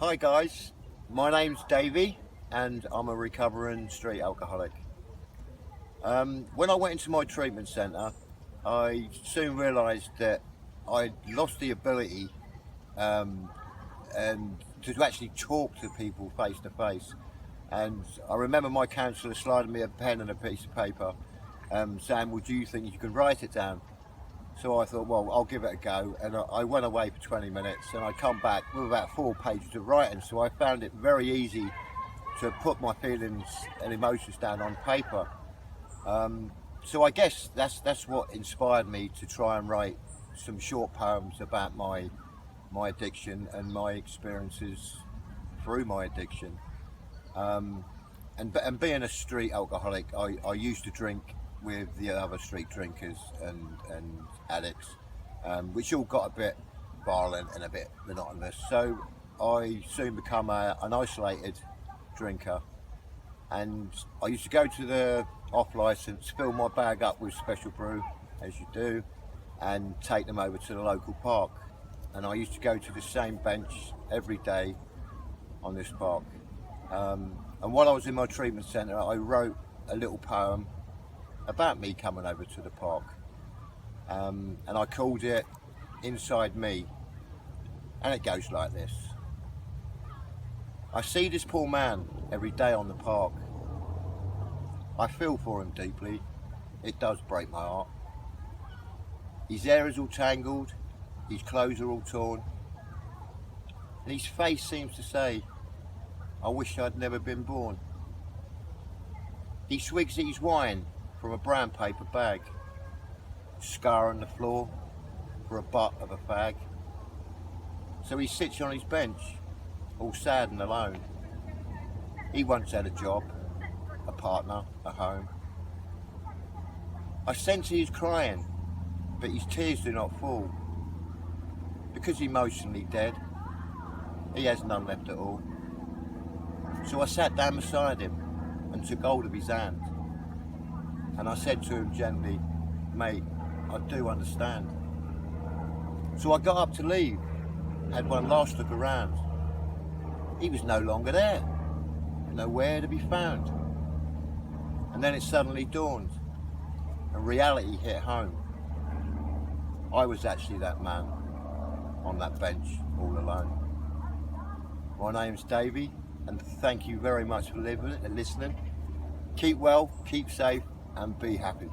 Hi guys, my name's Davey and I'm a recovering street alcoholic. When I went into my treatment centre, I soon realised that I'd lost the ability um, and to actually talk to people face to face. And I remember my counsellor sliding me a pen and a piece of paper, saying, "Well, do you think you can write it down?" So I thought, well, I'll give it a go, and I went away for 20 minutes, and I come back with about 4 pages of writing. So I found it very easy to put my feelings and emotions down on paper. So I guess that's what inspired me to try and write some short poems about my addiction and my experiences through my addiction. And being a street alcoholic, I used to drink with the other street drinkers and addicts, which all got a bit violent and a bit monotonous. So I soon become an isolated drinker, and I used to go to the off licence, fill my bag up with special brew, as you do, and take them over to the local park. And I used to go to the same bench every day on this park. And while I was in my treatment centre, I wrote a little poem about me coming over to the park. And I called it Inside Me. And it goes like this. I see this poor man every day on the park. I feel for him deeply. It does break my heart. His hair is all tangled, his clothes are all torn, and his face seems to say, I wish I'd never been born. He swigs his wine from a brown paper bag, scar on the floor for a butt of a fag. So he sits on his bench, all sad and alone. He once had a job, a partner, a home. I sense he is crying, but his tears do not fall. Because emotionally dead, he has none left at all. So I sat down beside him and took hold of his hand. And I said to him gently, mate, I do understand. So I got up to leave, had one last look around. He was no longer there, nowhere to be found. And then it suddenly dawned, and reality hit home. I was actually that man on that bench all alone. My name's Davey, and thank you very much for listening. Keep well, keep safe, and be happy.